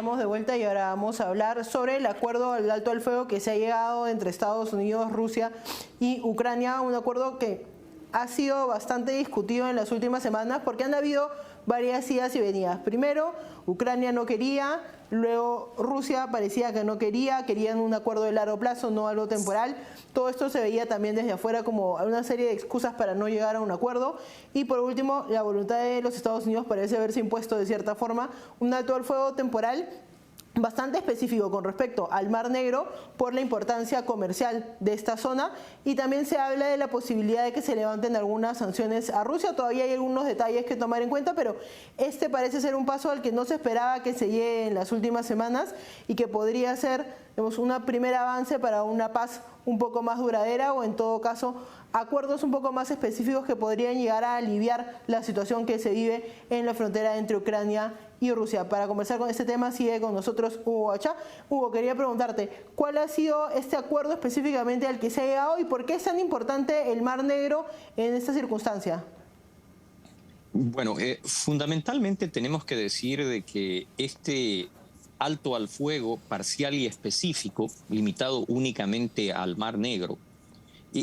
estamos de vuelta y ahora vamos a hablar sobre el acuerdo del alto al fuego que se ha llegado entre Estados Unidos, Rusia y Ucrania, un acuerdo que ha sido bastante discutido en las últimas semanas porque han habido varias idas y venidas. Primero, Ucrania no quería, luego Rusia parecía que no quería, querían un acuerdo de largo plazo, no algo temporal. Todo esto se veía también desde afuera como una serie de excusas para no llegar a un acuerdo. Y por último, la voluntad de los Estados Unidos parece haberse impuesto de cierta forma un alto al fuego temporal bastante específico con respecto al Mar Negro por la importancia comercial de esta zona, y también se habla de la posibilidad de que se levanten algunas sanciones a Rusia. Todavía hay algunos detalles que tomar en cuenta, pero este parece ser un paso al que no se esperaba que se llegue en las últimas semanas y que podría ser, digamos, un primer avance para una paz un poco más duradera, o en todo caso acuerdos un poco más específicos que podrían llegar a aliviar la situación que se vive en la frontera entre Ucrania y Rusia. Para conversar con este tema sigue con nosotros Hugo Achá. Hugo, quería preguntarte, ¿cuál ha sido este acuerdo específicamente al que se ha llegado y por qué es tan importante el Mar Negro en esta circunstancia? Bueno, fundamentalmente tenemos que decir de que este alto al fuego parcial y específico, limitado únicamente al Mar Negro,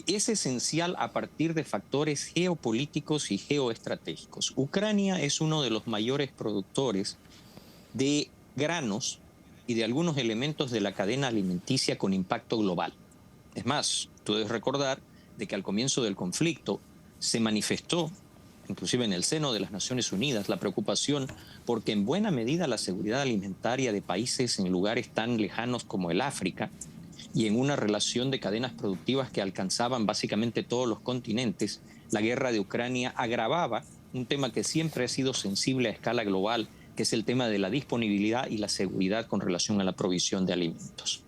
es esencial a partir de factores geopolíticos y geoestratégicos. Ucrania es uno de los mayores productores de granos y de algunos elementos de la cadena alimenticia con impacto global. Es más, tú debes recordar de que al comienzo del conflicto se manifestó, inclusive en el seno de las Naciones Unidas, la preocupación porque en buena medida la seguridad alimentaria de países en lugares tan lejanos como el África, y en una relación de cadenas productivas que alcanzaban básicamente todos los continentes, la guerra de Ucrania agravaba un tema que siempre ha sido sensible a escala global, que es el tema de la disponibilidad y la seguridad con relación a la provisión de alimentos.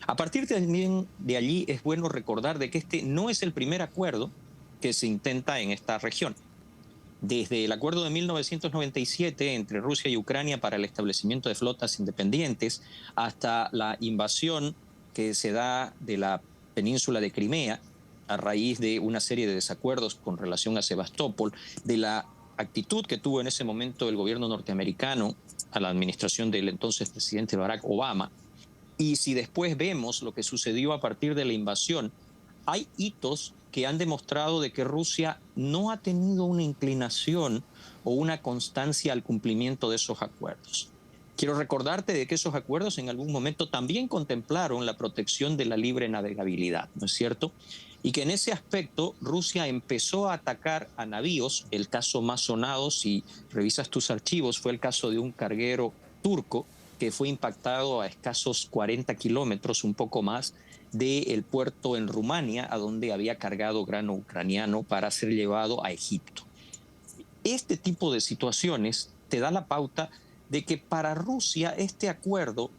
A partir también de allí es bueno recordar de que este no es el primer acuerdo que se intenta en esta región. Desde el acuerdo de 1997 entre Rusia y Ucrania para el establecimiento de flotas independientes hasta la invasión que se da de la península de Crimea a raíz de una serie de desacuerdos con relación a Sebastopol, de la actitud que tuvo en ese momento el gobierno norteamericano a la administración del entonces presidente Barack Obama. Y si después vemos lo que sucedió a partir de la invasión, hay hitos que han demostrado de que Rusia no ha tenido una inclinación o una constancia al cumplimiento de esos acuerdos. Quiero recordarte de que esos acuerdos en algún momento también contemplaron la protección de la libre navegabilidad, ¿no es cierto? Y que en ese aspecto Rusia empezó a atacar a navíos. El caso más sonado, si revisas tus archivos, fue el caso de un carguero turco que fue impactado a escasos 40 kilómetros, un poco más, del puerto en Rumania, a donde había cargado grano ucraniano para ser llevado a Egipto. Este tipo de situaciones te da la pauta de que para Rusia este acuerdo,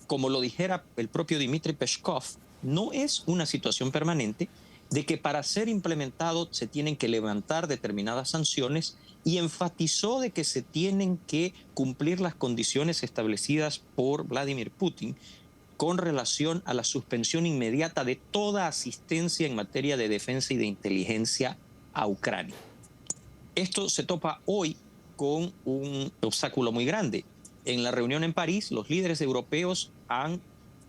como lo dijera el propio Dmitry Peskov, no es una situación permanente, de que para ser implementado se tienen que levantar determinadas sanciones, y enfatizó de que se tienen que cumplir las condiciones establecidas por Vladimir Putin con relación a la suspensión inmediata de toda asistencia en materia de defensa y de inteligencia a Ucrania. Esto se topa hoy con un obstáculo muy grande. En la reunión en París, los líderes europeos han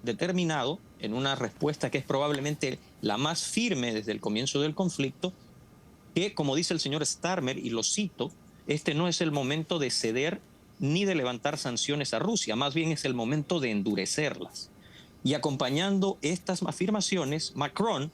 determinado, en una respuesta que es probablemente la más firme desde el comienzo del conflicto, que, como dice el señor Starmer, y lo cito, este no es el momento de ceder ni de levantar sanciones a Rusia, más bien es el momento de endurecerlas. Y acompañando estas afirmaciones, Macron,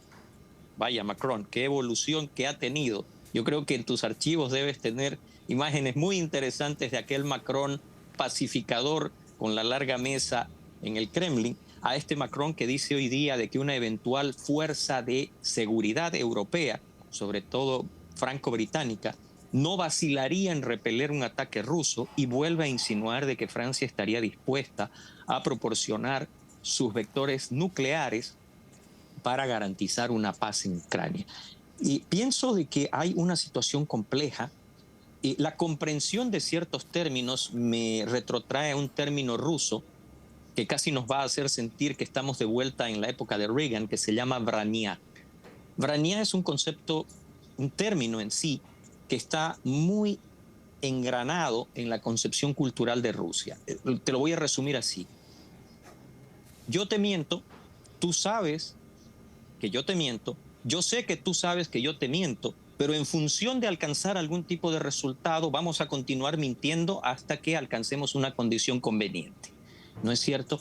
vaya Macron, qué evolución que ha tenido. Yo creo que en tus archivos debes tener imágenes muy interesantes de aquel Macron pacificador con la larga mesa en el Kremlin, a este Macron que dice hoy día de que una eventual fuerza de seguridad europea, sobre todo franco-británica, no vacilaría en repeler un ataque ruso, y vuelve a insinuar de que Francia estaría dispuesta a proporcionar sus vectores nucleares para garantizar una paz en Ucrania. Y pienso de que hay una situación compleja. Y la comprensión de ciertos términos me retrotrae a un término ruso que casi nos va a hacer sentir que estamos de vuelta en la época de Reagan, que se llama Vrania. Vrania es un concepto, un término en sí, que está muy engranado en la concepción cultural de Rusia. Te lo voy a resumir así. Yo te miento, tú sabes que yo te miento, yo sé que tú sabes que yo te miento, pero en función de alcanzar algún tipo de resultado, vamos a continuar mintiendo hasta que alcancemos una condición conveniente. ¿No es cierto?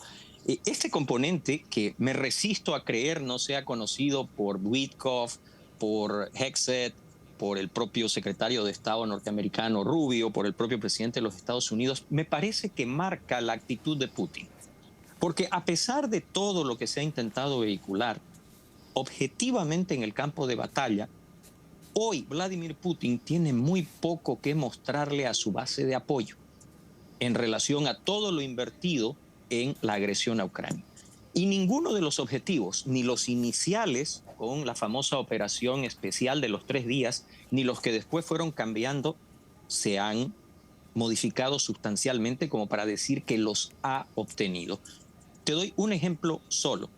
Este componente que me resisto a creer no sea conocido por Witkoff, por Hegseth, por el propio secretario de Estado norteamericano Rubio, por el propio presidente de los Estados Unidos, me parece que marca la actitud de Putin. Porque a pesar de todo lo que se ha intentado vehicular, objetivamente en el campo de batalla, hoy Vladimir Putin tiene muy poco que mostrarle a su base de apoyo en relación a todo lo invertido en la agresión a Ucrania. Y ninguno de los objetivos, ni los iniciales con la famosa operación especial de los 3 días, ni los que después fueron cambiando, se han modificado sustancialmente como para decir que los ha obtenido. Te doy un ejemplo solo.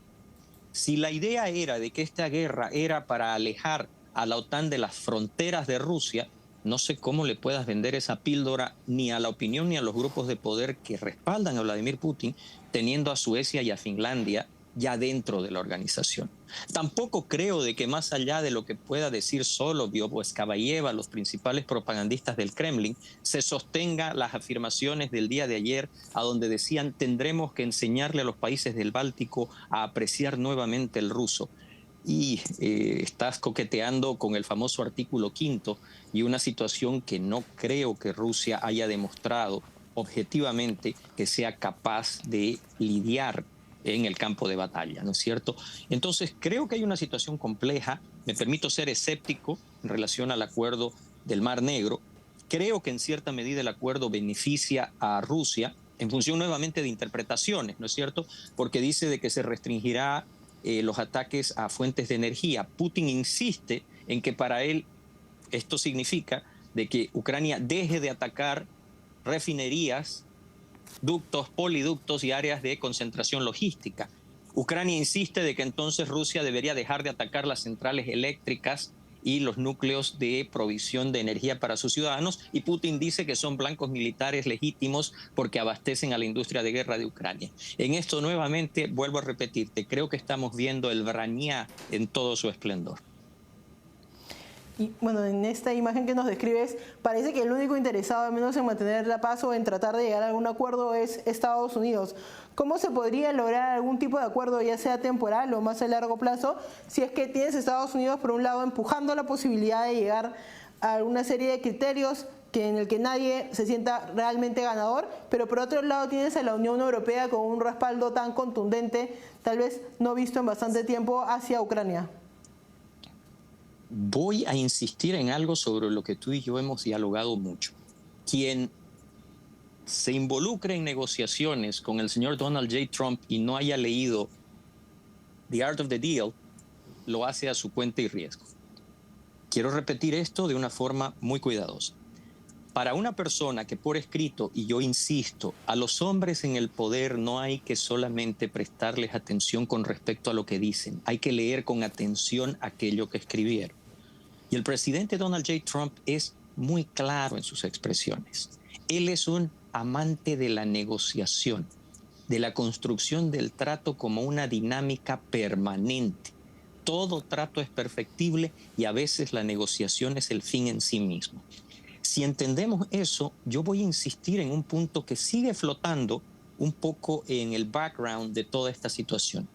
Si la idea era de que esta guerra era para alejar a la OTAN de las fronteras de Rusia, no sé cómo le puedas vender esa píldora ni a la opinión ni a los grupos de poder que respaldan a Vladimir Putin, teniendo a Suecia y a Finlandia ya dentro de la organización. Tampoco creo de que más allá de lo que pueda decir Soloviev o Skabayeva, los principales propagandistas del Kremlin, se sostenga las afirmaciones del día de ayer, a donde decían tendremos que enseñarle a los países del Báltico a apreciar nuevamente el ruso. Y estás coqueteando con el famoso artículo 5 y una situación que no creo que Rusia haya demostrado objetivamente que sea capaz de lidiar en el campo de batalla, ¿no es cierto? Entonces, creo que hay una situación compleja. Me permito ser escéptico en relación al acuerdo del Mar Negro. Creo que en cierta medida el acuerdo beneficia a Rusia en función nuevamente de interpretaciones, ¿no es cierto? Porque dice de que se restringirá los ataques a fuentes de energía. Putin insiste en que para él esto significa de que Ucrania deje de atacar refinerías, ductos, poliductos y áreas de concentración logística. Ucrania insiste de que entonces Rusia debería dejar de atacar las centrales eléctricas y los núcleos de provisión de energía para sus ciudadanos, y Putin dice que son blancos militares legítimos porque abastecen a la industria de guerra de Ucrania. En esto nuevamente vuelvo a repetirte, creo que estamos viendo el Brania en todo su esplendor. Y bueno, en esta imagen que nos describes, parece que el único interesado al menos en mantener la paz o en tratar de llegar a algún acuerdo es Estados Unidos. ¿Cómo se podría lograr algún tipo de acuerdo, ya sea temporal o más a largo plazo, si es que tienes Estados Unidos por un lado empujando la posibilidad de llegar a una serie de criterios en el que nadie se sienta realmente ganador, pero por otro lado tienes a la Unión Europea con un respaldo tan contundente, tal vez no visto en bastante tiempo, hacia Ucrania? Voy a insistir en algo sobre lo que tú y yo hemos dialogado mucho. Quien se involucre en negociaciones con el señor Donald J. Trump y no haya leído The Art of the Deal, lo hace a su cuenta y riesgo. Quiero repetir esto de una forma muy cuidadosa. Para una persona que por escrito, y yo insisto, a los hombres en el poder no hay que solamente prestarles atención con respecto a lo que dicen, hay que leer con atención aquello que escribieron. Y el presidente Donald J. Trump es muy claro en sus expresiones. Él es un amante de la negociación, de la construcción del trato como una dinámica permanente. Todo trato es perfectible y a veces la negociación es el fin en sí mismo. Si entendemos eso, yo voy a insistir en un punto que sigue flotando un poco en el background de toda esta situación.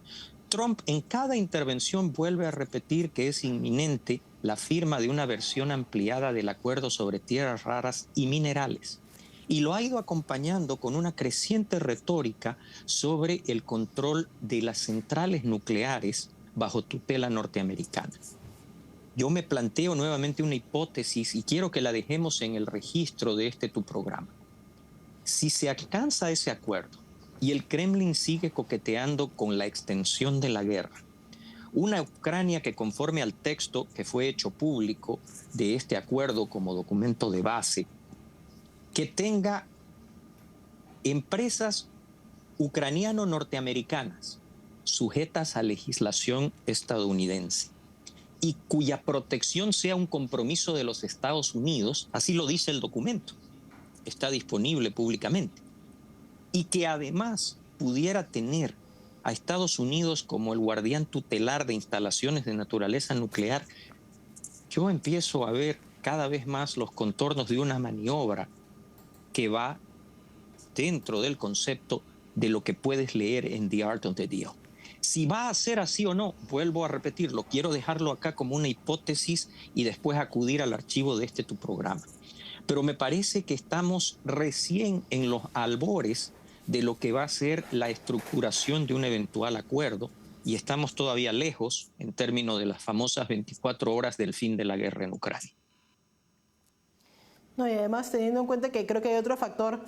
Trump en cada intervención vuelve a repetir que es inminente la firma de una versión ampliada del acuerdo sobre tierras raras y minerales. Y lo ha ido acompañando con una creciente retórica sobre el control de las centrales nucleares bajo tutela norteamericana. Yo me planteo nuevamente una hipótesis y quiero que la dejemos en el registro de tu programa. Si se alcanza ese acuerdo y el Kremlin sigue coqueteando con la extensión de la guerra, una Ucrania que conforme al texto que fue hecho público de este acuerdo como documento de base, que tenga empresas ucraniano-norteamericanas sujetas a legislación estadounidense y cuya protección sea un compromiso de los Estados Unidos, así lo dice el documento. está disponible públicamente, y que además pudiera tener a Estados Unidos como el guardián tutelar de instalaciones de naturaleza nuclear, yo empiezo a ver cada vez más los contornos de una maniobra que va dentro del concepto de lo que puedes leer en The Art of the Deal. Si va a ser así o no, vuelvo a repetirlo, quiero dejarlo acá como una hipótesis y después acudir al archivo de tu programa. Pero me parece que estamos recién en los albores de lo que va a ser la estructuración de un eventual acuerdo, y estamos todavía lejos en términos de las famosas 24 horas del fin de la guerra en Ucrania. No, y además teniendo en cuenta que creo que hay otro factor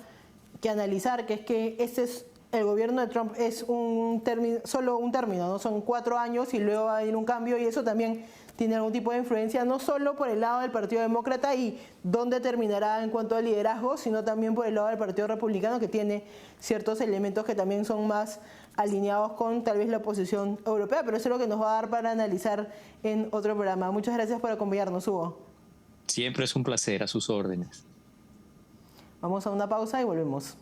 que analizar, que es que el gobierno de Trump es solo un término, ¿no? Son 4 años y luego va a venir un cambio, y eso también tiene algún tipo de influencia, no solo por el lado del Partido Demócrata y dónde terminará en cuanto al liderazgo, sino también por el lado del Partido Republicano, que tiene ciertos elementos que también son más alineados con tal vez la oposición europea, pero eso es lo que nos va a dar para analizar en otro programa. Muchas gracias por acompañarnos, Hugo. Siempre es un placer, a sus órdenes. Vamos a una pausa y volvemos.